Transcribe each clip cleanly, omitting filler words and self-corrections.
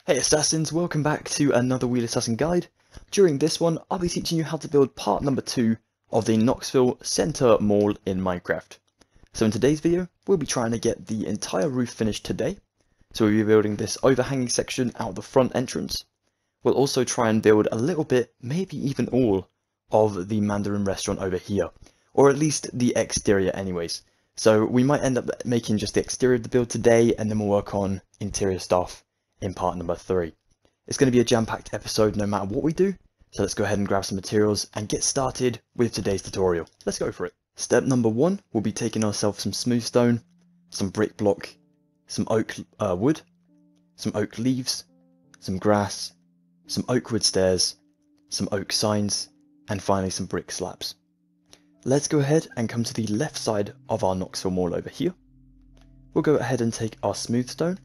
Hey Assassins, welcome back to another Wheel Assassin guide. During this one, I'll be teaching you how to build part number 2 of the Knoxville Center Mall in Minecraft. So in today's video, we'll be trying to get the entire roof finished today. So we'll be building this overhanging section out the front entrance. We'll also try and build a little bit, maybe even all, of the Mandarin restaurant over here. Or at least the exterior anyways. So we might end up making just the exterior of the build today, and then we'll work on interior stuff in part number 3. It's going to be a jam-packed episode no matter what we do, so let's go ahead and grab some materials and get started with today's tutorial. Let's go for it. Step number 1, we'll be taking ourselves some smooth stone, some brick block, some oak wood, some oak leaves, some grass, some oak wood stairs, some oak signs, and finally some brick slabs. Let's go ahead and come to the left side of our Knoxville Mall over here. We'll go ahead and take our smooth stone,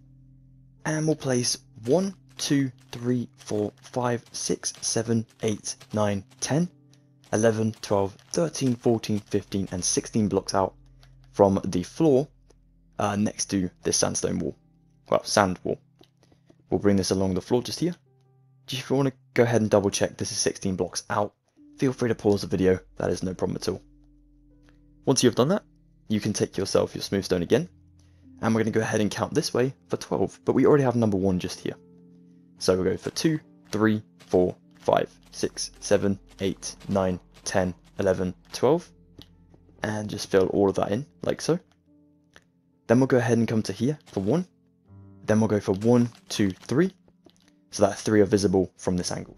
and we'll place 1, 2, 3, 4, 5, 6, 7, 8, 9, 10, 11, 12, 13, 14, 15, and 16 blocks out from the floor next to this sandstone wall. Well, sand wall. We'll bring this along the floor just here. If you want to go ahead and double check this is 16 blocks out, feel free to pause the video, that is no problem at all. Once you've done that, you can take yourself your smooth stone again, and we're going to go ahead and count this way for 12, but we already have number 1 just here. So we'll go for 2, 3, 4, 5, 6, 7, 8, 9, 10, 11, 12, and just fill all of that in, like so. Then we'll go ahead and come to here for 1, then we'll go for 1, 2, 3, so that 3 are visible from this angle.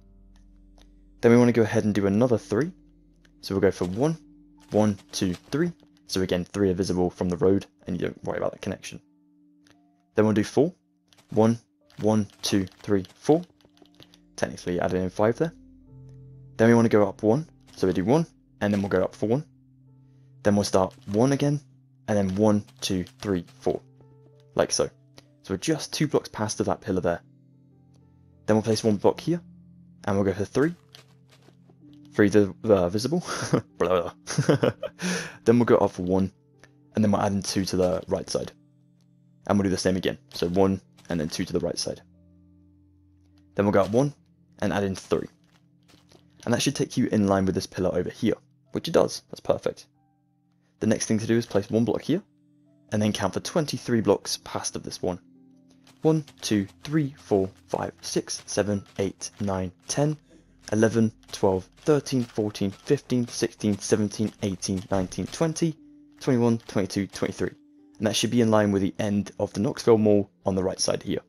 Then we want to go ahead and do another 3, so we'll go for 1, 1, 2, 3, so again 3 are visible from the road and you don't worry about that connection. Then we'll do 4, 1, 1, 2, 3, 4, technically adding in 5 there. Then we want to go up 1, so we do 1, and then we'll go up for 1. Then we'll start 1 again, and then 1, 2, 3, 4, like so. So we're just 2 blocks past of that pillar there. Then we'll place 1 block here, and we'll go for 3. 3 visible. Then we'll go up for 1, and then we'll add in 2 to the right side. And we'll do the same again. So 1, and then 2 to the right side. Then we'll go up 1, and add in 3. And that should take you in line with this pillar over here, which it does. That's perfect. The next thing to do is place 1 block here, and then count for 23 blocks past of this one. 1, 2, 3, 4, 5, 6, 7, 8, 9, 10, 11, 12, 13, 14, 15, 16, 17, 18, 19, 20, 21, 22, 23. And that should be in line with the end of the Knoxville Mall on the right side here.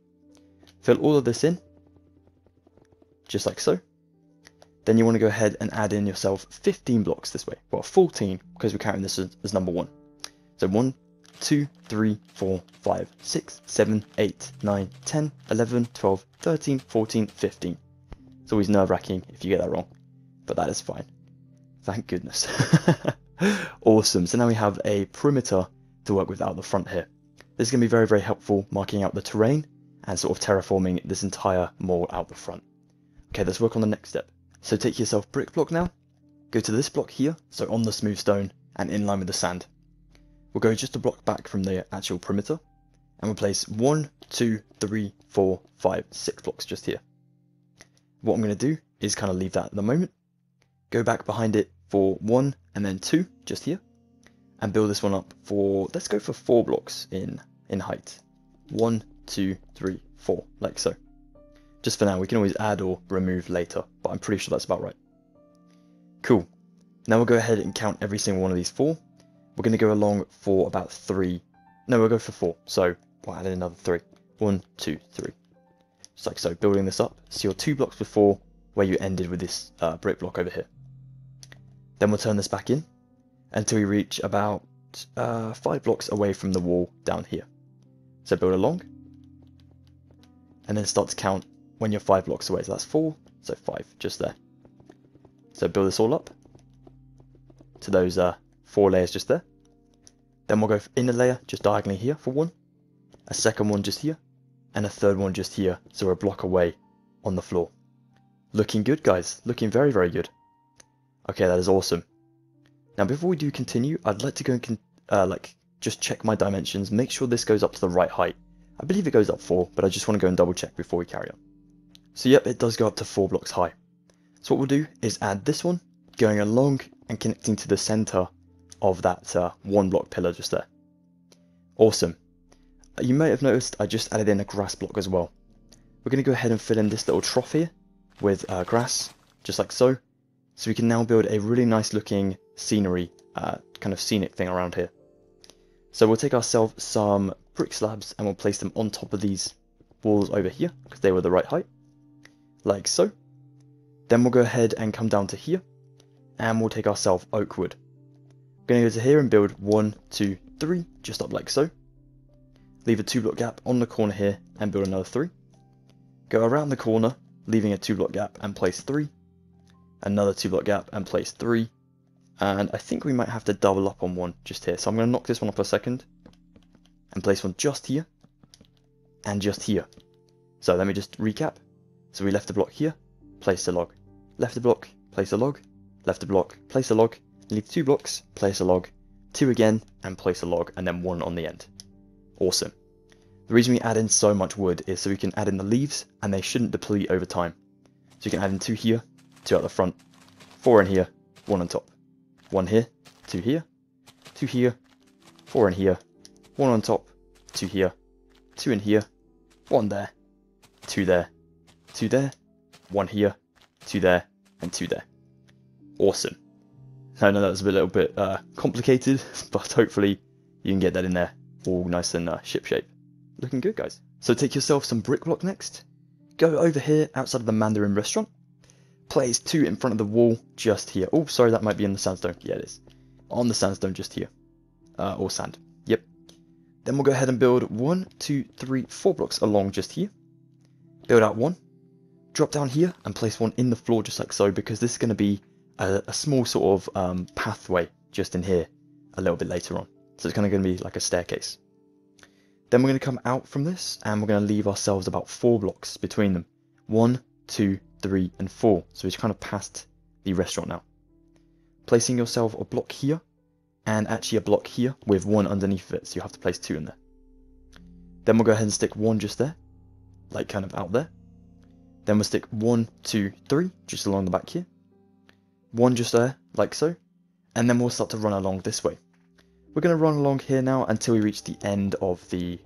Fill all of this in, just like so. Then you want to go ahead and add in yourself 15 blocks this way. Well, 14, because we're counting this as number 1. So 1, 2, 3, 4, 5, 6, 7, 8, 9, 10, 11, 12, 13, 14, 15. It's always nerve-wracking if you get that wrong, but that is fine. Thank goodness. Awesome, so now we have a perimeter to work with out the front here. This is going to be very, very helpful marking out the terrain and sort of terraforming this entire mall out the front. Okay, let's work on the next step. So take yourself brick block now, go to this block here, so on the smooth stone and in line with the sand. We'll go just a block back from the actual perimeter, and we'll place 1, 2, 3, 4, 5, 6 blocks just here. What I'm going to do is kind of leave that at the moment, go back behind it for 1 and then 2 just here, and build this one up for, let's go for 4 blocks in height. 1, 2, 3, 4, like so. Just for now, we can always add or remove later, but I'm pretty sure that's about right. Cool. Now we'll go ahead and count every single one of these 4. We're going to go along for about 3. No, we'll go for 4. So we'll add in another 3. 1, 2, 3. Just like so, building this up. So you're 2 blocks before where you ended with this brick block over here. Then we'll turn this back in until we reach about 5 blocks away from the wall down here. So build along, and then start to count when you're 5 blocks away. So that's 4, so 5, just there. So build this all up to those 4 layers just there. Then we'll go in a layer just diagonally here for 1, a second one just here, and a third one just here, so we're a block away on the floor. Looking good, guys. Looking very, very good. Okay, that is awesome. Now, before we do continue, I'd like to go and just check my dimensions, make sure this goes up to the right height, I believe it goes up 4, but I just want to go and double check before we carry on. So yep, it does go up to 4 blocks high. So what we'll do is add this one, going along and connecting to the center of that 1 block pillar just there. Awesome. You may have noticed I just added in a grass block as well. We're going to go ahead and fill in this little trough here with grass, just like so. So we can now build a really nice looking scenery, kind of scenic thing around here. So we'll take ourselves some brick slabs and we'll place them on top of these walls over here, because they were the right height, like so. Then we'll go ahead and come down to here, and we'll take ourselves oak wood. We're going to go to here and build 1, 2, 3, just up like so. Leave a 2 block gap on the corner here and build another 3. Go around the corner, leaving a 2 block gap and place 3. Another 2 block gap and place 3. And I think we might have to double up on one just here. So I'm going to knock this one off a second and place one just here and just here. So let me just recap. So we left a block here, place a log. Left a block, place a log. Left a block, place a log. Leave 2 blocks, place a log. 2 again and place a log, and then 1 on the end. Awesome. The reason we add in so much wood is so we can add in the leaves and they shouldn't deplete over time. So you can add in 2 here, 2 out the front, 4 in here, 1 on top. 1 here, 2 here, 2 here, 4 in here, 1 on top, 2 here, 2 in here, 1 there, 2 there, 2 there, 1 here, 2 there, and 2 there. Awesome. I know that was a little bit complicated, but hopefully you can get that in there all nice and ship shape. Looking good, guys. So take yourself some brick block next. Go over here outside of the Mandarin restaurant. Place 2 in front of the wall just here. Oh, sorry, that might be in the sandstone. Yeah, it is. On the sandstone just here. Or sand. Yep. Then we'll go ahead and build 1, 2, 3, 4 blocks along just here. Build out 1. Drop down here and place 1 in the floor just like so, because this is going to be a small sort of pathway just in here a little bit later on. So it's kind of going to be like a staircase. Then we're going to come out from this and we're going to leave ourselves about 4 blocks between them. 1, 2, 3, and 4. So we've kind of passed the restaurant now. Placing yourself a block here and actually a block here with 1 underneath it. So you have to place 2 in there. Then we'll go ahead and stick 1 just there, like kind of out there. Then we'll stick 1, 2, 3 just along the back here. 1 just there, like so. And then we'll start to run along this way. We're going to run along here now until we reach the end of the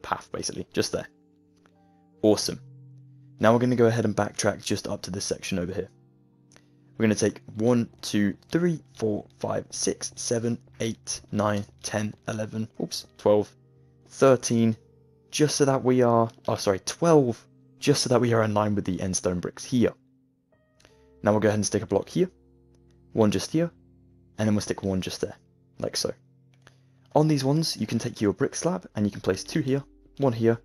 path, basically, just there. Awesome. Now we're going to go ahead and backtrack just up to this section over here. We're going to take 1, 2, 3, 4, 5, 6, 7, 8, 9, 10, 11, oops, 12, 13, just so that we are, 12, just so that we are in line with the end stone bricks here. Now we'll go ahead and stick a block here, 1 just here, and then we'll stick 1 just there, like so. On these ones, you can take your brick slab and you can place 2 here, 1 here,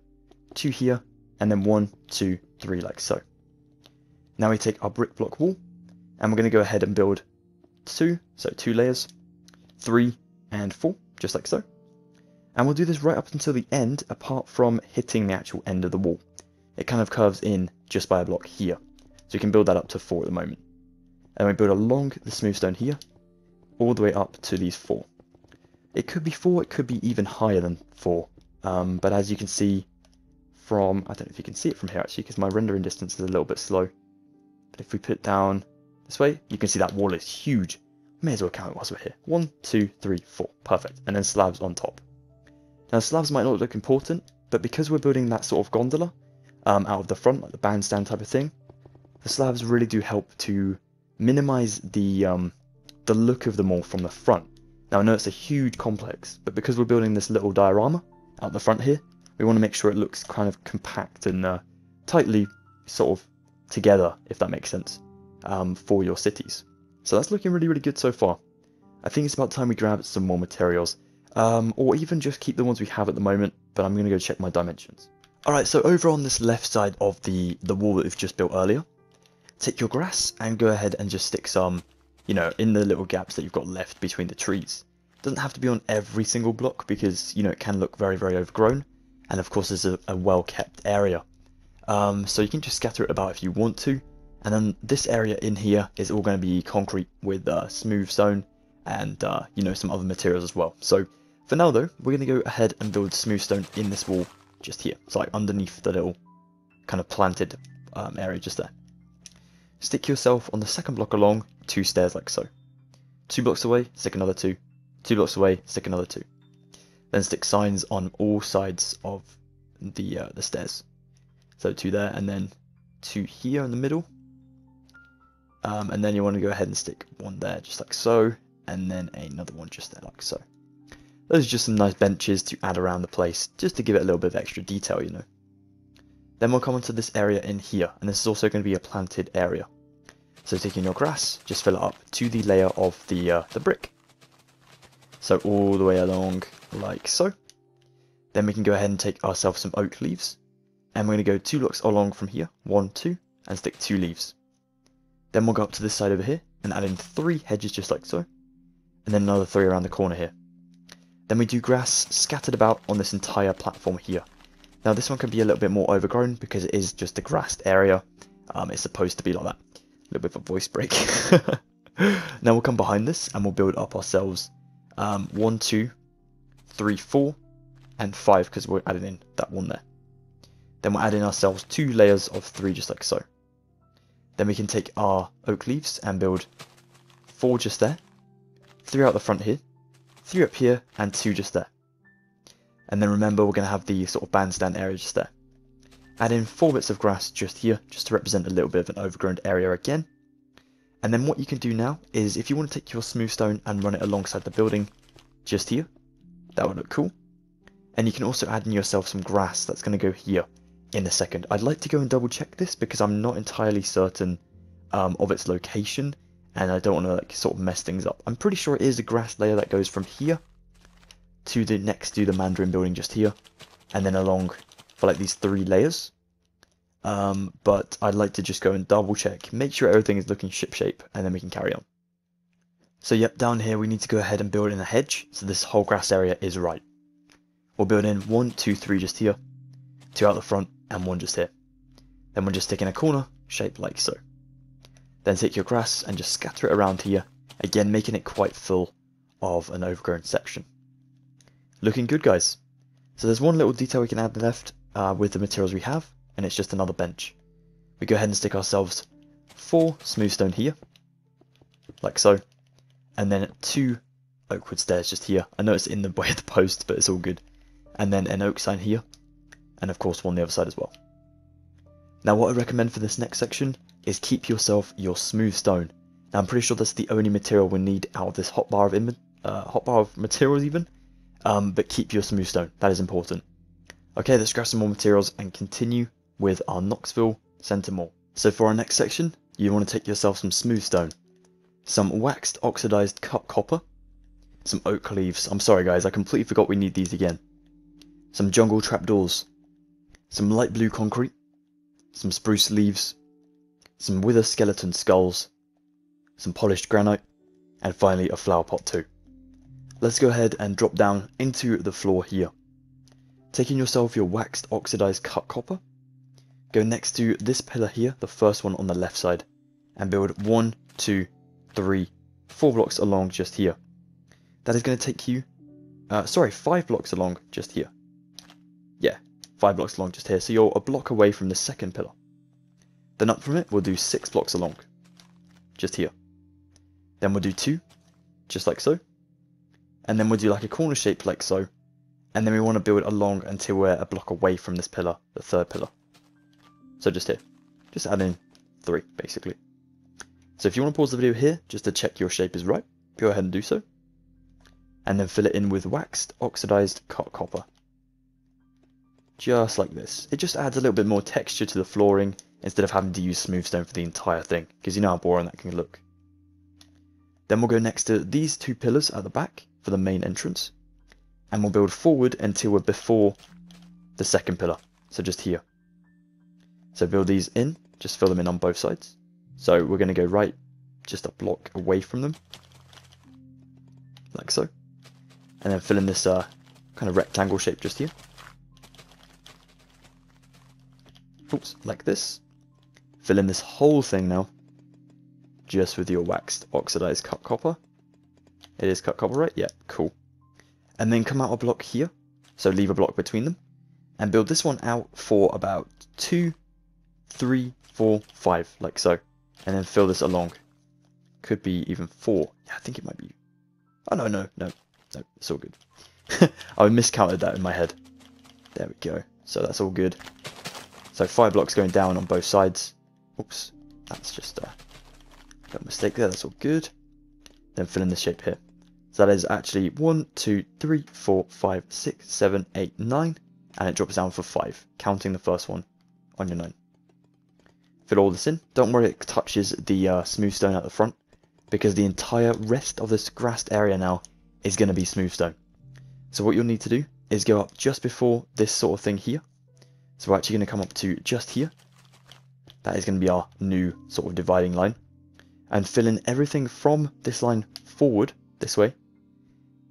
2 here, and then 1, 2, 3, like so. Now we take our brick block wall, and we're going to go ahead and build 2, so 2 layers, 3, and 4, just like so. And we'll do this right up until the end, apart from hitting the actual end of the wall. It kind of curves in just by a block here. So you can build that up to 4 at the moment. And we build along the smooth stone here, all the way up to these 4. It could be 4, it could be even higher than 4. But as you can see from, I don't know if you can see it from here actually, because my rendering distance is a little bit slow. But if we put it down this way, you can see that wall is huge. May as well count it whilst we're here. 1, 2, 3, 4. Perfect. And then slabs on top. Now slabs might not look important, but because we're building that sort of gondola out of the front, like the bandstand type of thing, the slabs really do help to minimize the look of the mall from the front. Now I know it's a huge complex, but because we're building this little diorama out the front here, we want to make sure it looks kind of compact and tightly sort of together, if that makes sense, for your cities. So that's looking really, really good so far. I think it's about time we grab some more materials, or even just keep the ones we have at the moment, but I'm going to go check my dimensions. Alright, so over on this left side of the wall that we've just built earlier, take your grass and go ahead and just stick some, you know, in the little gaps that you've got left between the trees. It doesn't have to be on every single block because, you know, it can look very, very overgrown. And of course, there's a well-kept area. So you can just scatter it about if you want to. And then this area in here is all going to be concrete with smooth stone and, you know, some other materials as well. So for now, though, we're going to go ahead and build smooth stone in this wall just here. It's like underneath the little kind of planted area just there. Stick yourself on the second block along 2 stairs like so. 2 blocks away, stick another 2. 2 blocks away, stick another 2. Then stick signs on all sides of the stairs. So 2 there, and then 2 here in the middle. And then you want to go ahead and stick 1 there, just like so, and then another one just there, like so. Those are just some nice benches to add around the place, just to give it a little bit of extra detail, you know. Then we'll come onto this area in here, and this is also going to be a planted area. So taking your grass, just fill it up to the layer of the brick. So all the way along, like so. Then we can go ahead and take ourselves some oak leaves, and we're going to go 2 blocks along from here, 1, 2, and stick 2 leaves. Then we'll go up to this side over here, and add in 3 hedges just like so, and then another 3 around the corner here. Then we do grass scattered about on this entire platform here. Now this one can be a little bit more overgrown because it is just a grassed area. It's supposed to be like that. A little bit of a voice break. Now we'll come behind this and we'll build up ourselves 1, 2, 3, 4, and 5 because we're adding in that 1 there. Then we'll add in ourselves 2 layers of 3 just like so. Then we can take our oak leaves and build 4 just there, 3 out the front here, 3 up here, and 2 just there. And then remember we're going to have the sort of bandstand area just there. Add in 4 bits of grass just here, just to represent a little bit of an overgrown area again. And then what you can do now is if you want to take your smooth stone and run it alongside the building just here, that would look cool. And you can also add in yourself some grass that's going to go here in a second. I'd like to go and double check this because I'm not entirely certain of its location, and I don't want to like sort of mess things up. I'm pretty sure it is a grass layer that goes from here to the next to the Mandarin building just here, and then along for like these 3 layers. But I'd like to just go and double check, make sure everything is looking shipshape, and then we can carry on. So yep, down here we need to go ahead and build in a hedge, so this whole grass area is right. We'll build in 1, 2, 3 just here, 2 out the front, and 1 just here. Then we'll just stick in a corner, shaped like so. Then take your grass and just scatter it around here, again making it quite full of an overgrown section. Looking good, guys. So there's one little detail we can add left with the materials we have, and it's just another bench. We go ahead and stick ourselves 4 smooth stone here, like so, and then 2 oak wood stairs just here. I know it's in the way of the post, but it's all good. And then an oak sign here, and of course one on the other side as well. Now what I recommend for this next section is keep yourself your smooth stone. Now I'm pretty sure that's the only material we need out of this hotbar of materials even, but keep your smooth stone, that is important. Okay, let's grab some more materials and continue with our Knoxville Center Mall. So for our next section, you want to take yourself some smooth stone, some waxed oxidized cut copper, some oak leaves. I'm sorry guys, I completely forgot we need these again. Some jungle trapdoors, some light blue concrete, some spruce leaves, some wither skeleton skulls, some polished granite, and finally a flower pot too. Let's go ahead and drop down into the floor here. Taking yourself your waxed oxidized cut copper, go next to this pillar here, the first one on the left side, and build 1, 2, 3, 4 blocks along just here. That is going to take you, 5 blocks along just here. Yeah, 5 blocks along just here, so you're a block away from the second pillar. Then up from it, we'll do 6 blocks along, just here. Then we'll do 2, just like so. And then we'll do like a corner shape like so. And then we want to build along until we're a block away from this pillar, the third pillar. So just here, just add in 3 basically. So if you want to pause the video here, just to check your shape is right, go ahead and do so. And then fill it in with waxed oxidized cut copper. Just like this. It just adds a little bit more texture to the flooring instead of having to use smooth stone for the entire thing, because you know how boring that can look. Then we'll go next to these 2 pillars at the back for the main entrance, and we'll build forward until we're before the second pillar, so just here. So build these in, just fill them in on both sides. So we're going to go right just a block away from them, like so, and then fill in this kind of rectangle shape just here. Oops, like this. Fill in this whole thing now, just with your waxed oxidized cut copper. It is cut copper, right? Yeah, cool. And then come out a block here, so leave a block between them, and build this one out for about 2, 3, 4, 5, like so. And then fill this along. Could be even 4. Yeah, I think it might be. Oh, no, it's all good. I miscounted that in my head. There we go. So that's all good. So 5 blocks going down on both sides. Oops, that's just a mistake there. That's all good. Then fill in the shape here. So that is actually 1, 2, 3, 4, 5, 6, 7, 8, 9, and it drops down for 5, counting the first one on your 9. Fill all this in. Don't worry it touches the smooth stone at the front, because the entire rest of this grassed area now is going to be smooth stone. So what you'll need to do is go up just before this sort of thing here. So we're actually going to come up to just here. That is going to be our new sort of dividing line. And fill in everything from this line forward, this way.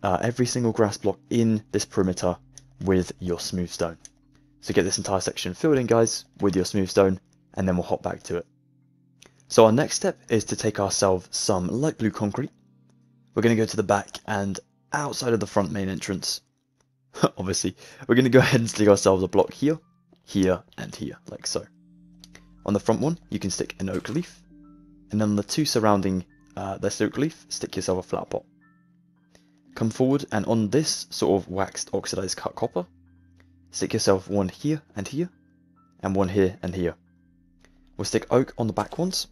Every single grass block in this perimeter with your smooth stone. So get this entire section filled in, guys, with your smooth stone, and then we'll hop back to it. So our next step is to take ourselves some light blue concrete. We're going to go to the back and outside of the front main entrance. Obviously, we're going to go ahead and stick ourselves a block here, here, and here, like so. On the front one, you can stick an oak leaf, and then on the 2 surrounding this oak leaf, stick yourself a flower pot. Come forward, and on this sort of waxed oxidized cut copper, stick yourself one here and here, and one here and here. We'll stick oak on the back ones,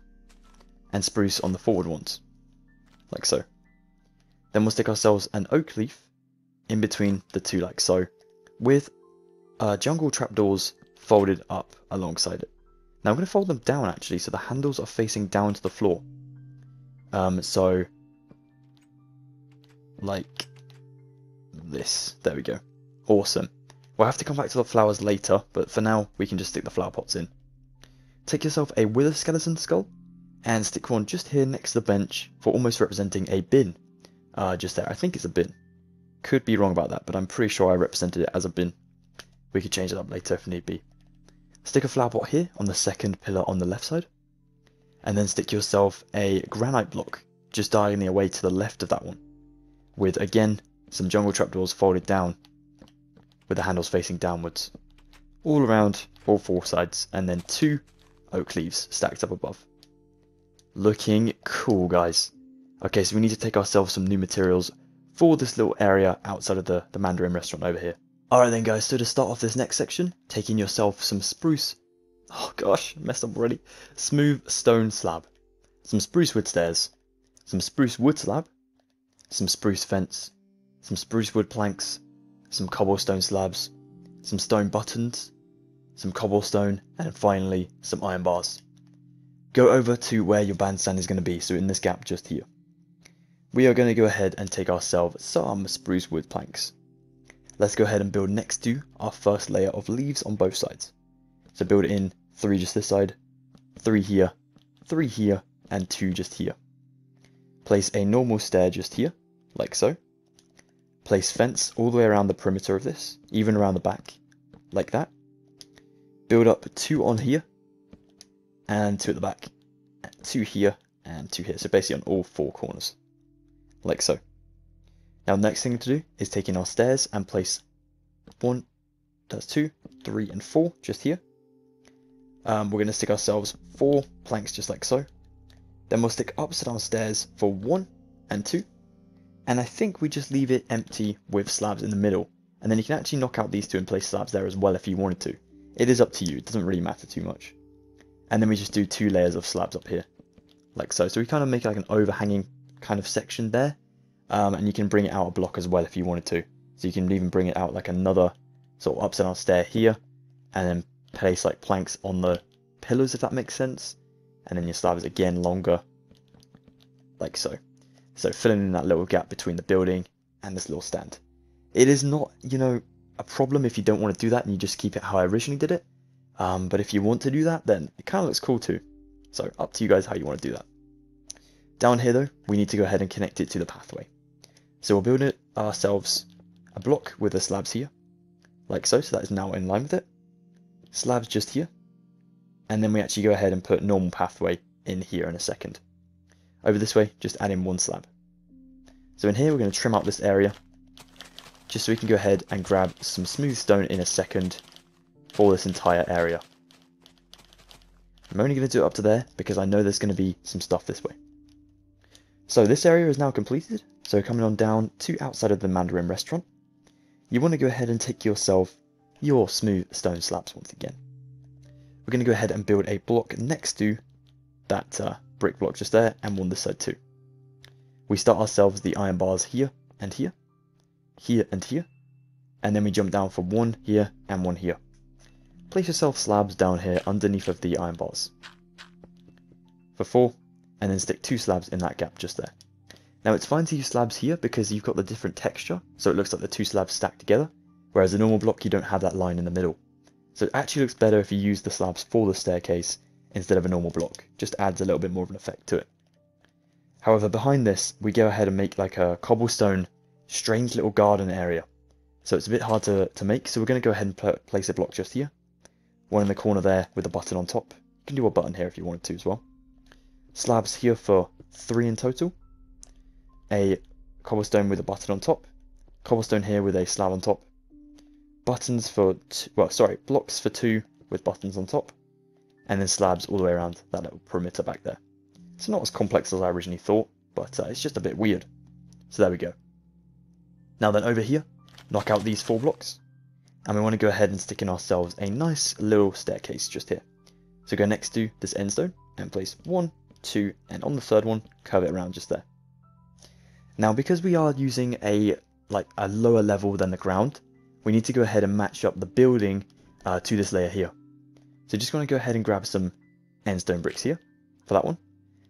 and spruce on the forward ones, like so. Then we'll stick ourselves an oak leaf in between the 2, like so, with jungle trapdoors folded up alongside it. Now I'm going to fold them down actually, so the handles are facing down to the floor. So like this. There we go. Awesome. We'll have to come back to the flowers later, but for now we can just stick the flower pots in. Take yourself a wither skeleton skull and stick one just here next to the bench for almost representing a bin. Just there. I think it's a bin. Could be wrong about that, but I'm pretty sure I represented it as a bin. We could change it up later if need be. Stick a flower pot here on the second pillar on the left side, and then stick yourself a granite block just diagonally away to the left of that one, with again some jungle trapdoors folded down with the handles facing downwards, all around all 4 sides, and then 2 oak leaves stacked up above. Looking cool, guys. Okay, so we need to take ourselves some new materials for this little area outside of the Mandarin restaurant over here. Alright then, guys, so to start off this next section, taking yourself some spruce, oh gosh, messed up already, smooth stone slab, some spruce wood stairs, some spruce wood slab, some spruce fence, some spruce wood planks, some cobblestone slabs, some stone buttons, some cobblestone, and finally some iron bars. Go over to where your bandstand is going to be, so in this gap just here. We are going to go ahead and take ourselves some spruce wood planks. Let's go ahead and build next to our first layer of leaves on both sides. So build in 3 just this side, 3 here, 3 here, and 2 just here. Place a normal stair just here, like so. Place fence all the way around the perimeter of this, even around the back, like that. Build up 2 on here, and 2 at the back, 2 here, and 2 here. So basically on all 4 corners, like so. Now the next thing to do is take in our stairs and place 1, that's 2, 3, and 4 just here. We're going to stick ourselves 4 planks just like so. Then we'll stick upside down stairs for 1 and 2. And I think we just leave it empty with slabs in the middle. And then you can actually knock out these 2 and place slabs there as well if you wanted to. It is up to you, it doesn't really matter too much. And then we just do 2 layers of slabs up here, like so. So we kind of make like an overhanging kind of section there. And you can bring it out a block as well if you wanted to. So you can even bring it out like another sort of upside down stair here, and then place like planks on the pillars, if that makes sense. And then your slabs again longer, like so. So filling in that little gap between the building and this little stand. It is not, you know, a problem if you don't want to do that and you just keep it how I originally did it. But if you want to do that, then it kind of looks cool too. So up to you guys how you want to do that. Down here though, we need to go ahead and connect it to the pathway. So we'll build it ourselves a block with the slabs here, like so. So that is now in line with it. Slabs just here. And then we actually go ahead and put normal pathway in here in a second. Over this way, just add in 1 slab. So in here, we're going to trim out this area, just so we can go ahead and grab some smooth stone in a second for this entire area. I'm only going to do it up to there because I know there's going to be some stuff this way. So this area is now completed. So coming on down to outside of the Mandarin restaurant, you want to go ahead and take yourself your smooth stone slabs once again. We're going to go ahead and build a block next to that brick block just there, and one this side too. We start ourselves the iron bars here and here, here and here, and then we jump down for one here and one here. Place yourself slabs down here underneath of the iron bars for 4, and then stick 2 slabs in that gap just there. Now it's fine to use slabs here because you've got the different texture, so it looks like the 2 slabs stacked together, whereas a normal block you don't have that line in the middle. So it actually looks better if you use the slabs for the staircase instead of a normal block. Just adds a little bit more of an effect to it. However, behind this, we go ahead and make like a cobblestone, strange little garden area. So it's a bit hard to make, so we're going to go ahead and place a block just here. One in the corner there with a button on top. You can do a button here if you wanted to as well. Slabs here for 3 in total. A cobblestone with a button on top. Cobblestone here with a slab on top. Buttons for, blocks for 2 with buttons on top. And then slabs all the way around that little perimeter back there. It's not as complex as I originally thought, but it's just a bit weird. So there we go. Now then over here, knock out these 4 blocks. And we want to go ahead and stick in ourselves a nice little staircase just here. So go next to this end stone and place 1, 2, and on the 3rd one, curve it around just there. Now because we are using a lower level than the ground, we need to go ahead and match up the building to this layer here. So just going to go ahead and grab some end stone bricks here for that one.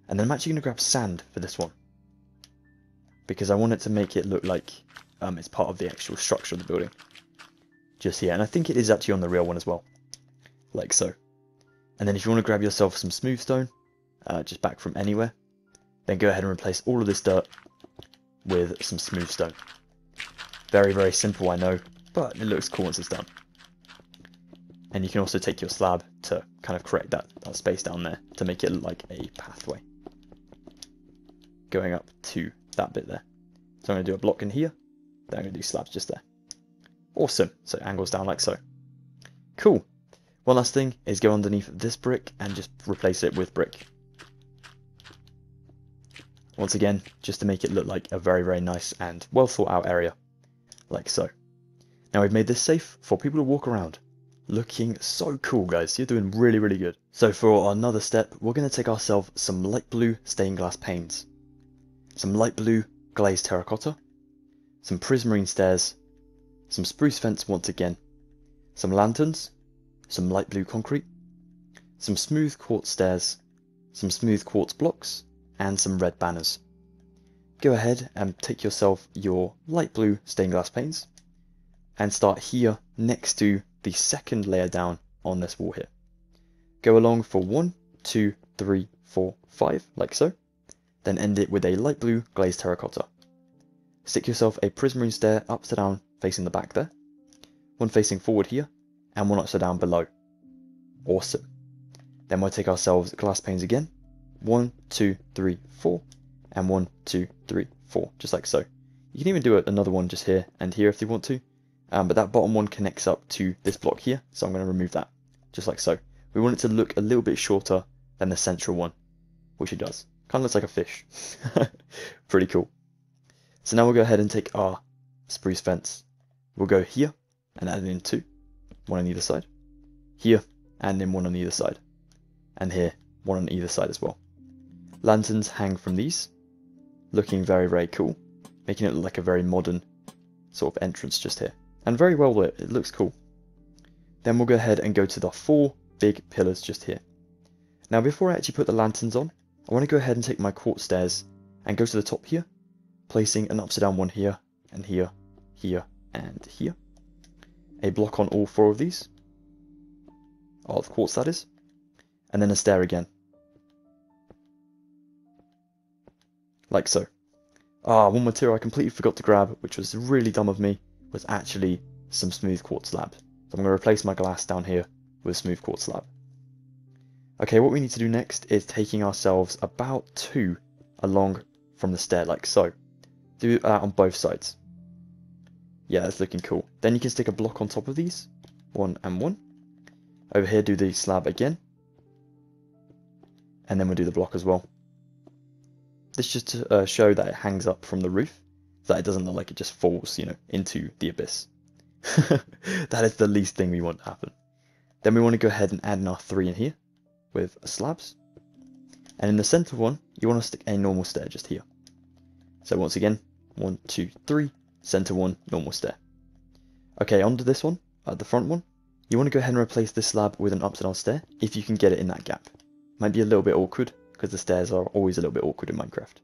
And then I'm actually going to grab sand for this one, because I want it to make it look like it's part of the actual structure of the building. Just here, and I think it is actually on the real one as well, like so. And then if you want to grab yourself some smooth stone, just back from anywhere, then go ahead and replace all of this dirt with some smooth stone. Very, very simple, I know, but it looks cool once it's done. And you can also take your slab to kind of create that space down there to make it look like a pathway going up to that bit there. So I'm going to do a block in here, then I'm going to do slabs just there. Awesome, so it angles down like so. Cool. One last thing is go underneath this brick and just replace it with brick. Once again, just to make it look like a very, very nice and well thought out area, like so. Now we've made this safe for people to walk around. Looking so cool, guys. You're doing really, really good. So for another step, we're going to take ourselves some light blue stained glass panes, some light blue glazed terracotta, some prismarine stairs, some spruce fence once again, some lanterns, some light blue concrete, some smooth quartz stairs, some smooth quartz blocks, and some red banners. Go ahead and take yourself your light blue stained glass panes and start here next to the second layer down on this wall here. Go along for 1, 2, 3, 4, 5, like so. Then end it with a light blue glazed terracotta. Stick yourself a prismarine stair upside down facing the back there, one facing forward here, and one upside down below. Awesome. Then we'll take ourselves glass panes again, 1, 2, 3, 4, and 1, 2, 3, 4, just like so. You can even do another one just here and here if you want to, but that bottom one connects up to this block here, so I'm going to remove that, just like so. We want it to look a little bit shorter than the central one, which it does. Kind of looks like a fish. Pretty cool. So now we'll go ahead and take our spruce fence. We'll go here and add in 2, 1 on either side. Here and then 1 on either side. And here, 1 on either side as well. Lanterns hang from these, looking very, very cool, making it look like a very modern sort of entrance just here. And very well lit, it looks cool. Then we'll go ahead and go to the 4 big pillars just here. Now before I actually put the lanterns on, I want to go ahead and take my quartz stairs and go to the top here, placing an upside down one here, and here, here, and here. A block on all 4 of these, of quartz that is, and then a stair again. Like so. One material I completely forgot to grab, which was really dumb of me, was actually some smooth quartz slab. So I'm going to replace my glass down here with smooth quartz slab. Okay, what we need to do next is taking ourselves about 2 along from the stair, like so. Do that on both sides. Yeah, that's looking cool. Then you can stick a block on top of these, 1 and 1, Over here, do the slab again. And then we'll do the block as well. This just to show that it hangs up from the roof, so that it doesn't look like it just falls, you know, into the abyss. That is the least thing we want to happen. Then we want to go ahead and add in our 3 in here with slabs. And in the center one, you want to stick a normal stair just here. So once again, 1, 2, 3, center one, normal stair. Okay, onto this one, the front one. You want to go ahead and replace this slab with an upside down stair if you can get it in that gap. Might be a little bit awkward because the stairs are always a little bit awkward in Minecraft.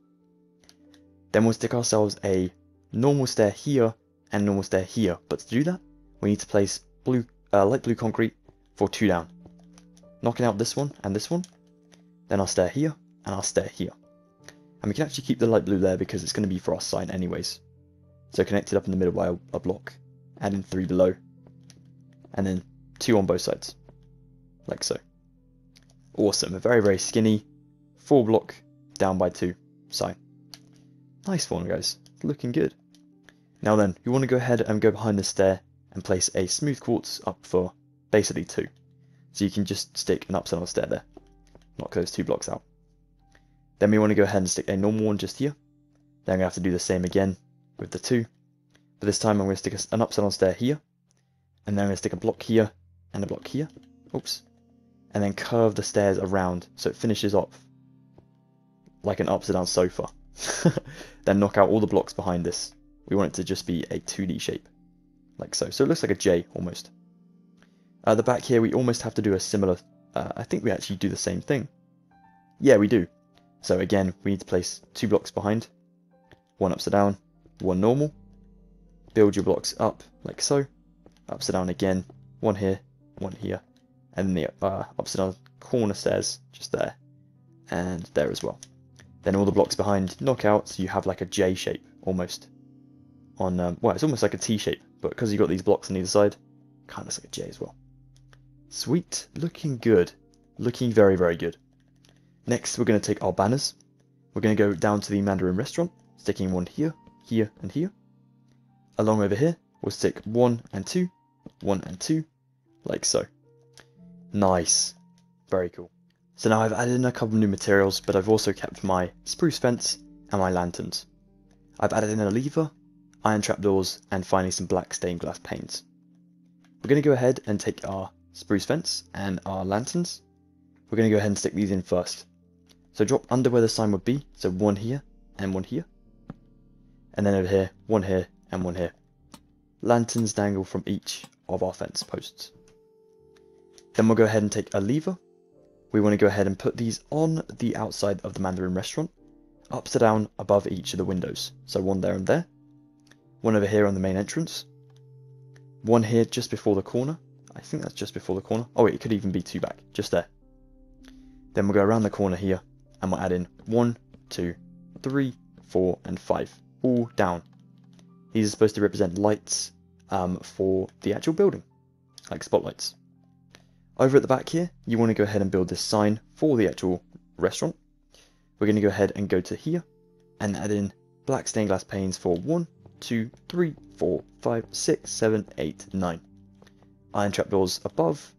Then we'll stick ourselves a normal stair here and normal stair here. But to do that, we need to place light blue concrete for 2 down. Knocking out this one and this one. Then our stair here and our stair here. And we can actually keep the light blue there because it's going to be for our sign anyways. So connect it up in the middle by a block. Add in 3 below. And then 2 on both sides. Like so. Awesome. A very, very skinny 4 block down by 2 sign. Nice one, guys. Looking good. Now then, you want to go ahead and go behind the stair and place a smooth quartz up for basically 2. So you can just stick an upside down stair there. Knock those 2 blocks out. Then we want to go ahead and stick a normal one just here. Then I'm going to have to do the same again with the 2. But this time I'm going to stick an upside down stair here. And then I'm going to stick a block here and a block here. Oops. And then curve the stairs around so it finishes off like an upside down sofa. Then knock out all the blocks behind this. We want it to just be a 2D shape. Like so. So it looks like a J almost. At the back here we almost have to do a similar... I think we actually do the same thing. Yeah, we do. So again, we need to place 2 blocks behind. 1 upside down, 1 normal. Build your blocks up like so. Upside down again. 1 here, 1 here. And then the upside down corner stairs just there. And there as well. Then all the blocks behind knock out so you have like a J shape almost. On well, it's almost like a T shape, but because you've got these blocks on either side, kind of looks like a J as well. Sweet, looking good. Looking very, very good. Next, we're going to take our banners. We're going to go down to the Mandarin restaurant, sticking 1 here, here, and here. Along over here, we'll stick 1 and 2, 1 and 2, like so. Nice. Very cool. So now I've added in a couple of new materials, but I've also kept my spruce fence and my lanterns. I've added in a lever, iron trapdoors, and finally some black stained glass panes. We're going to go ahead and take our spruce fence and our lanterns. We're going to go ahead and stick these in first. So drop under where the sign would be, so 1 here and 1 here. And then over here, 1 here and 1 here. Lanterns dangle from each of our fence posts. Then we'll go ahead and take a lever. We want to go ahead and put these on the outside of the Mandarin restaurant, upside down above each of the windows. So 1 there and there. 1 over here on the main entrance. 1 here just before the corner. I think that's just before the corner. Oh wait, it could even be 2 back, just there. Then we'll go around the corner here and we'll add in 1, 2, 3, 4, and 5, all down. These are supposed to represent lights for the actual building, like spotlights. Over at the back here, you want to go ahead and build this sign for the actual restaurant. We're going to go ahead and go to here and add in black stained glass panes for 1, 2, 3, 4, 5, 6, 7, 8, 9. Iron trapdoors above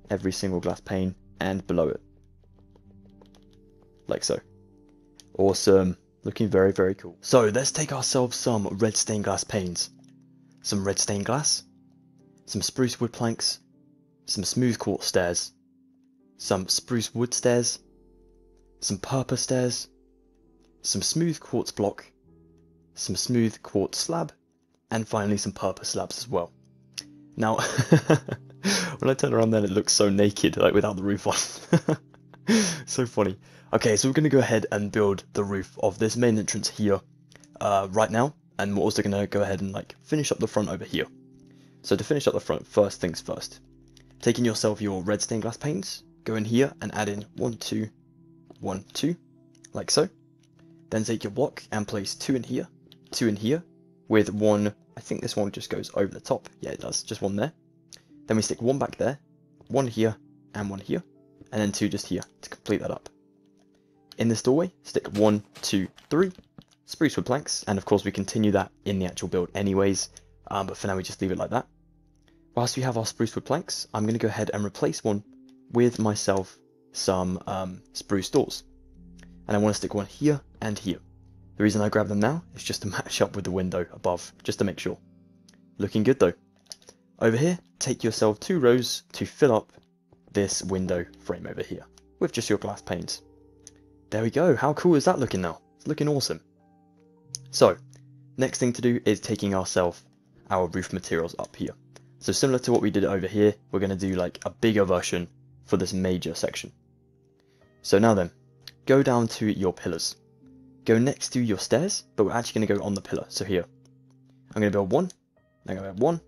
every single glass pane and below it. Like so. Awesome. Looking very, very cool. So let's take ourselves some red stained glass panes. Some red stained glass. Some spruce wood planks. Some smooth quartz stairs. Some spruce wood stairs. Some purple stairs. Some smooth quartz block. Some smooth quartz slab. And finally some purple slabs as well. Now, when I turn around then it looks so naked, like without the roof on. So funny. Okay, so we're going to go ahead and build the roof of this main entrance here right now. And we're also going to go ahead and like finish up the front over here. So to finish up the front, first things first. Taking yourself your red stained glass panes, go in here and add in 1, 2, 1, 2, like so. Then take your block and place 2 in here, 2 in here, with 1, I think this one just goes over the top. Yeah, it does, just 1 there. Then we stick 1 back there, 1 here, and 1 here, and then 2 just here to complete that up. In this doorway, stick 1, 2, 3 spruce wood planks, and of course we continue that in the actual build anyways, but for now we just leave it like that. whilst we have our spruce wood planks, I'm going to go ahead and replace one with myself some spruce doors. And I want to stick one here and here. The reason I grab them now is just to match up with the window above, just to make sure. Looking good though. Over here, take yourself 2 rows to fill up this window frame over here with just your glass panes. There we go. How cool is that looking now? It's looking awesome. So, next thing to do is taking ourselves our roof materials up here. So similar to what we did over here, we're going to do like a bigger version for this major section. So now then, go down to your pillars. Go next to your stairs, but we're actually going to go on the pillar. So here, I'm going to build 1, I'm going to build 1, I'm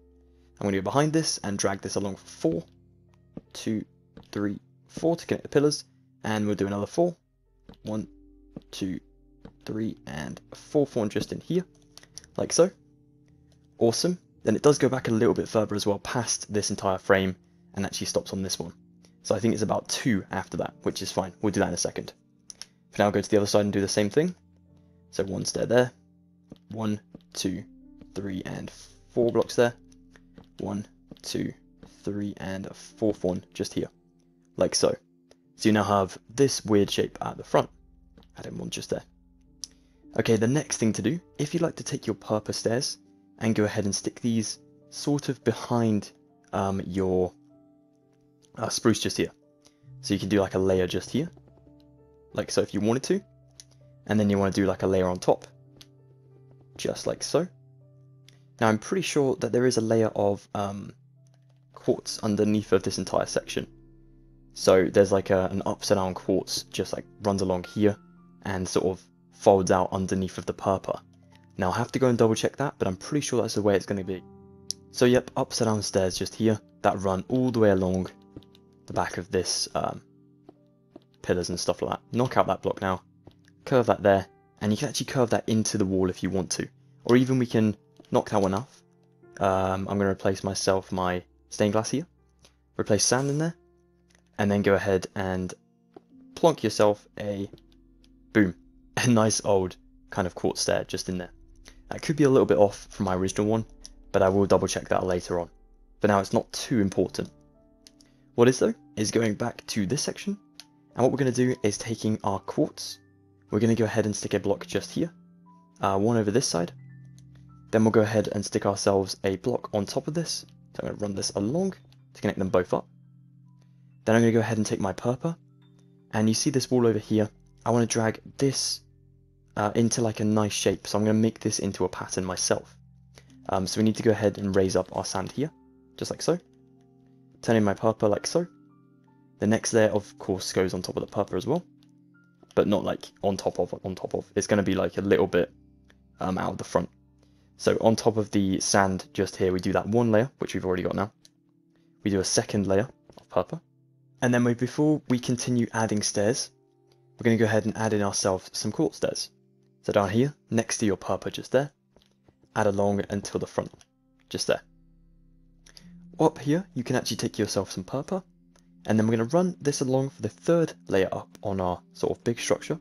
going to go behind this and drag this along for 4, 2, 3, 4 to connect the pillars, and we'll do another 4, 1, 2, 3, and a 4th one just in here, like so. Awesome. Then it does go back a little bit further as well, past this entire frame, and actually stops on this one. So I think it's about 2 after that, which is fine. We'll do that in a second. For now, go to the other side and do the same thing. So 1 stair there, 1, 2, 3, and 4 blocks there, 1, 2, 3, and a 4th one just here, like so. So you now have this weird shape at the front. Add in 1 just there. Okay, the next thing to do, if you'd like to take your purple stairs and go ahead and stick these sort of behind your spruce just here. So you can do like a layer just here, like so if you wanted to, and then you want to do like a layer on top, just like so. Now I'm pretty sure that there is a layer of quartz underneath of this entire section. So there's like an upside down quartz just like runs along here and sort of folds out underneath of the purple. Now I have to go and double check that, but I'm pretty sure that's the way it's going to be. So yep, upside down stairs just here that run all the way along the back of this pillars and stuff like that. Knock out that block now, curve that there, and you can actually curve that into the wall if you want to. Or even we can knock that one off. I'm going to replace my stained glass here, replace sand in there, and then go ahead and plonk yourself a nice old kind of quartz stair just in there. That could be a little bit off from my original one, but I will double check that later on. For now, it's not too important. What is though, is going back to this section, and what we're going to do is taking our quartz, we're going to go ahead and stick a block just here, one over this side, then we'll go ahead and stick ourselves a block on top of this, so I'm going to run this along to connect them both up. Then I'm going to go ahead and take my purple, and you see this wall over here, I want to drag this into like a nice shape, so I'm going to make this into a pattern myself. So we need to go ahead and raise up our sand here, just like so. Turn in my purple like so. The next layer of course goes on top of the purple as well, but not like on top of. It's going to be like a little bit out of the front. So on top of the sand just here, we do that one layer, which we've already got now. We do a second layer of purple, and then before we continue adding stairs, we're going to go ahead and add in ourselves some quartz stairs. So down here, next to your purple just there, add along until the front, just there. Up here, you can actually take yourself some purple, and then we're going to run this along for the 3rd layer up on our sort of big structure.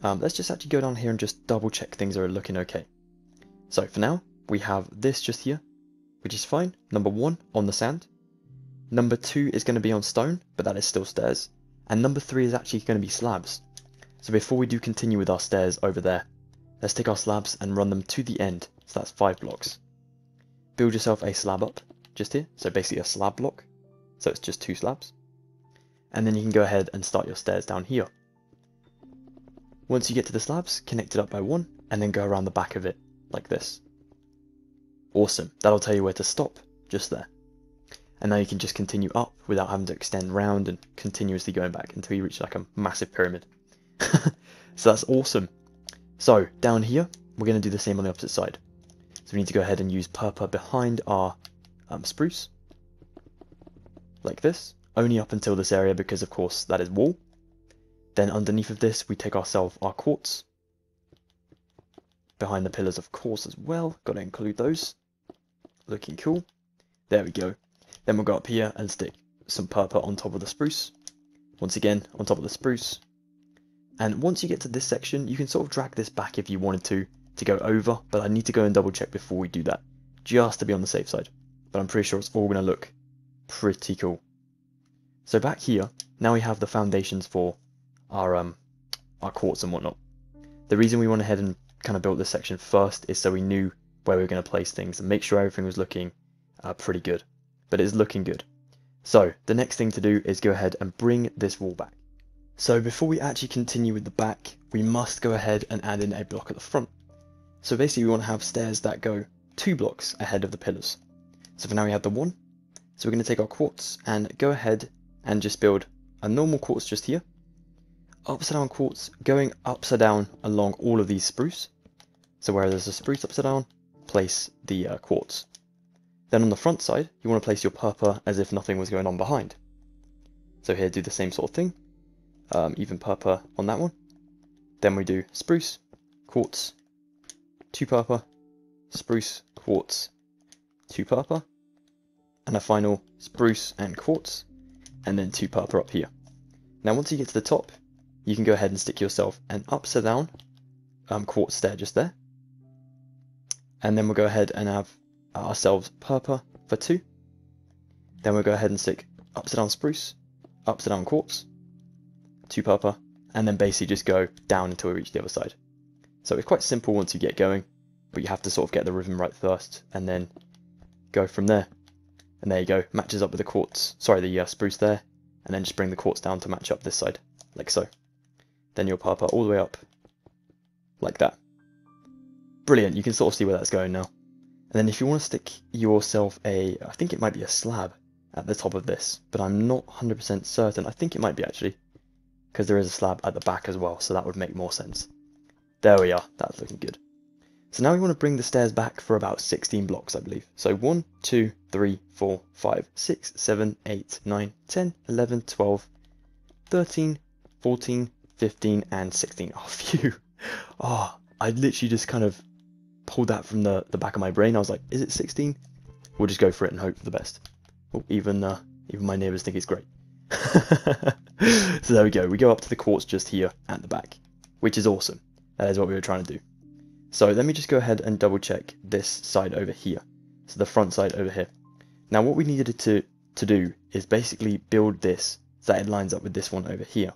Let's just actually go down here and just double check things are looking okay. So for now, we have this just here, which is fine. Number 1 on the sand. Number 2 is going to be on stone, but that is still stairs. And number 3 is actually going to be slabs. So before we do continue with our stairs over there, let's take our slabs and run them to the end. So that's 5 blocks. Build yourself a slab up just here. So basically a slab block. So it's just 2 slabs. And then you can go ahead and start your stairs down here. Once you get to the slabs, connect it up by 1 and then go around the back of it like this. Awesome. That'll tell you where to stop just there. And now you can just continue up without having to extend round and continuously going back until you reach like a massive pyramid. So that's awesome. So down here, we're going to do the same on the opposite side. So we need to go ahead and use purple behind our spruce, like this, only up until this area because of course that is wall. Then underneath of this, we take ourselves our quartz, behind the pillars of course as well, got to include those, looking cool. There we go. Then we'll go up here and stick some purple on top of the spruce, once again on top of the spruce. And once you get to this section, you can sort of drag this back if you wanted to go over, but I need to go and double check before we do that, just to be on the safe side. but I'm pretty sure it's all going to look pretty cool. So back here, now we have the foundations for our quartz and whatnot. The reason we went ahead and kind of built this section first is so we knew where we were going to place things and make sure everything was looking pretty good. But it's looking good. So the next thing to do is go ahead and bring this wall back. So before we actually continue with the back, we must go ahead and add in a block at the front. So basically we want to have stairs that go 2 blocks ahead of the pillars. So for now we have the 1. So we're going to take our quartz and go ahead and just build a normal quartz just here. Upside down quartz going upside down along all of these spruce. So where there's a spruce upside down, place the quartz. Then on the front side, you want to place your purple as if nothing was going on behind. So here do the same sort of thing, even purple on that one. Then we do spruce, quartz, 2 purple, spruce, quartz, 2 purple, and a final spruce and quartz, and then 2 purple up here. Now once you get to the top, you can go ahead and stick yourself an upside down quartz stair just there. And then we'll go ahead and have ourselves purple for 2. Then we'll go ahead and stick upside down spruce, upside down quartz, 2 purple, and then basically just go down until we reach the other side. So it's quite simple once you get going, but you have to sort of get the rhythm right first and then go from there. And there you go, matches up with the quartz, sorry, the spruce there, and then just bring the quartz down to match up this side, like so. Then your purple all the way up, like that. Brilliant, you can sort of see where that's going now. And then if you want to stick yourself I think it might be a slab at the top of this, but I'm not 100% certain. I think it might be actually, because there is a slab at the back as well, so that would make more sense. There we are, that's looking good. So now we want to bring the stairs back for about 16 blocks, I believe. So 1, 2, 3, 4, 5, 6, 7, 8, 9, 10, 11, 12, 13, 14, 15, and 16. Oh, phew. Oh, I literally just kind of pulled that from the back of my brain. I was like, is it 16? We'll just go for it and hope for the best. Oh, even my neighbours think it's great. So there we go. We go up to the quartz just here at the back, which is awesome. That is what we were trying to do. So let me just go ahead and double check this side over here. So the front side over here. Now what we needed to do is basically build this so that it lines up with this one over here.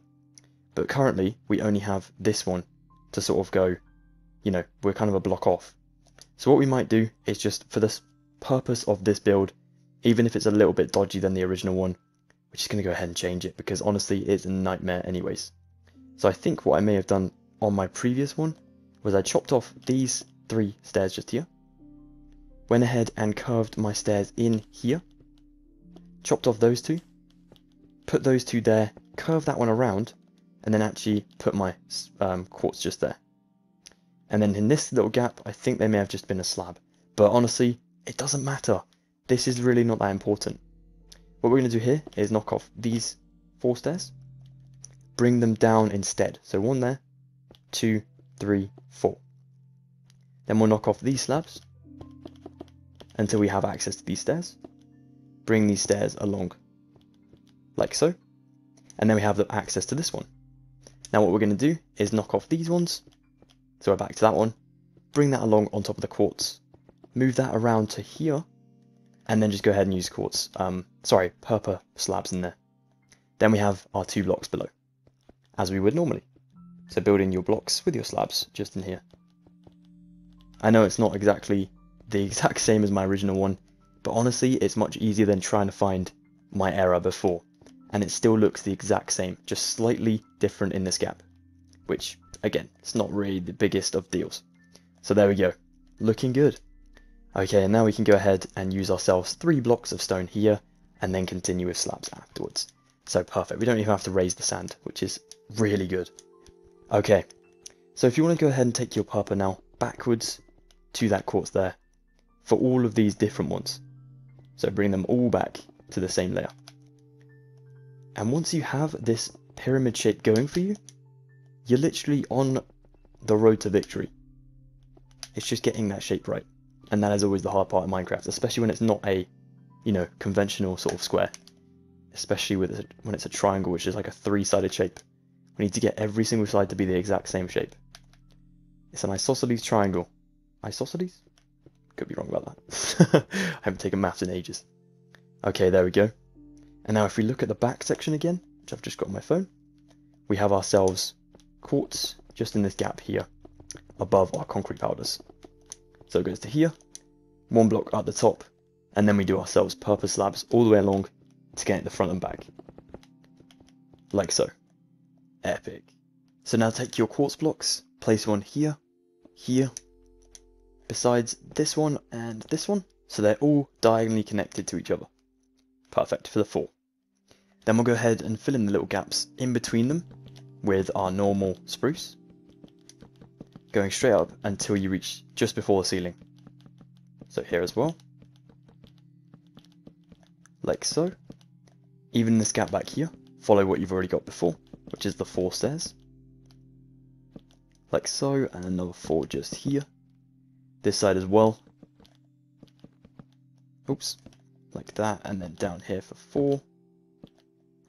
But currently we only have this one to sort of go, you know, we're kind of a block off. So what we might do is just for the purpose of this build, even if it's a little bit dodgy than the original one, we're just going to go ahead and change it because honestly it's a nightmare anyways. So I think what I may have done on my previous one was I chopped off these 3 stairs just here, went ahead and curved my stairs in here, chopped off those 2, put those 2 there, curved that one around, and then actually put my quartz just there. And then in this little gap, I think they may have just been a slab. But honestly, it doesn't matter. This is really not that important. What we're going to do here is knock off these 4 stairs, bring them down instead. So 1 there, 2, 3, 4. Then we'll knock off these slabs until we have access to these stairs. Bring these stairs along like so. And then we have the access to this one. Now what we're going to do is knock off these ones. So we're back to that one. Bring that along on top of the quartz. Move that around to here. And then just go ahead and use quartz. Purple slabs in there. Then we have our 2 blocks below, as we would normally. So build in your blocks with your slabs just in here. I know it's not exactly the exact same as my original one, but honestly it's much easier than trying to find my error before. And it still looks the exact same, just slightly different in this gap. Which, again, it's not really the biggest of deals. So there we go. Looking good. Okay, and now we can go ahead and use ourselves 3 blocks of stone here, and then continue with slabs afterwards. So perfect. We don't even have to raise the sand, which is really good. Okay, so if you want to go ahead and take your purple now backwards to that quartz there for all of these different ones. So bring them all back to the same layer. And once you have this pyramid shape going for you, you're literally on the road to victory. It's just getting that shape right. And that is always the hard part of Minecraft, especially when it's not a, you know, conventional sort of square. Especially with when it's a triangle, which is like a 3-sided shape. We need to get every single side to be the exact same shape. It's an isosceles triangle. Isosceles? Could be wrong about that. I haven't taken maths in ages. Okay, there we go. And now if we look at the back section again, which I've just got on my phone, we have ourselves quartz just in this gap here above our concrete powders. So it goes to here, one block at the top, and then we do ourselves purpose slabs all the way along to get the front and back. Like so. Epic. So now take your quartz blocks, place one here, here, besides this one and this one, so they're all diagonally connected to each other. Perfect for the 4. Then we'll go ahead and fill in the little gaps in between them with our normal spruce, going straight up until you reach just before the ceiling. So here as well, like so. Even this gap back here, follow what you've already got before, which is the 4 stairs, like so, and another 4 just here. This side as well, oops, like that, and then down here for 4,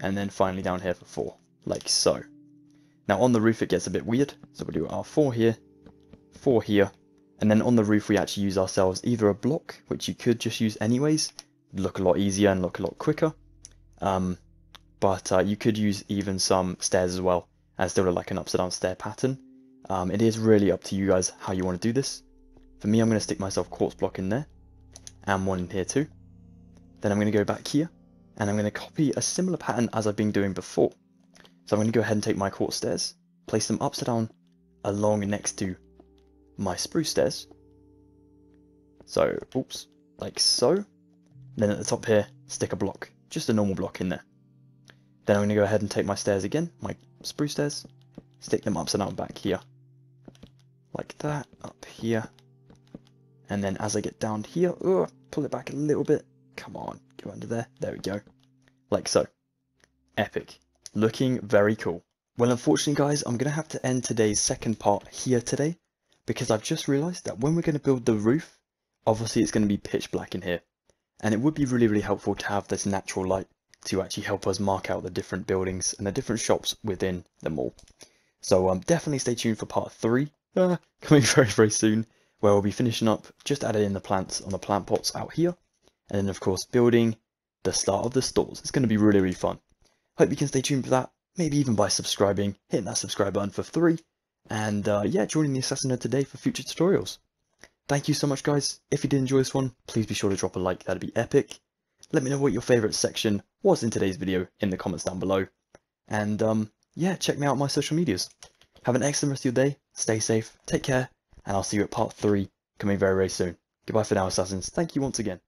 and then finally down here for 4, like so. Now on the roof it gets a bit weird, so we'll do our 4 here, 4 here, and then on the roof we actually use ourselves either a block, which you could just use anyways, look a lot easier and look a lot quicker, but you could use even some stairs as well, and still look like an upside down stair pattern. It is really up to you guys how you want to do this. For me, I'm going to stick myself quartz block in there, and one in here too. Then I'm going to go back here, and I'm going to copy a similar pattern as I've been doing before. So I'm going to go ahead and take my quartz stairs, place them upside down along next to my spruce stairs. So, oops, like so. Then at the top here, stick a block, just a normal block in there. Then I'm going to go ahead and take my stairs again, my spruce stairs, stick them upside down back here, like that, up here. And then as I get down here, pull it back a little bit, come on, go under there, there we go, like so. Epic. Looking very cool. Well, unfortunately guys, I'm going to have to end today's second part here today, because I've just realised that when we're going to build the roof, obviously it's going to be pitch black in here, and it would be really, really helpful to have this natural light to actually help us mark out the different buildings and the different shops within the mall. So definitely stay tuned for part 3, coming very, very soon, where we'll be finishing up, just adding in the plants on the plant pots out here, and then of course building the start of the stores. It's going to be really, really fun. Hope you can stay tuned for that, maybe even by subscribing, hitting that subscribe button for 3, and yeah, joining the Assassin Nerd today for future tutorials. Thank you so much guys. If you did enjoy this one, please be sure to drop a like, that'd be epic. Let me know what your favourite section was in today's video in the comments down below. And yeah, check me out on my social medias. Have an excellent rest of your day, stay safe, take care, and I'll see you at part 3 coming very, very soon. Goodbye for now, Assassins. Thank you once again.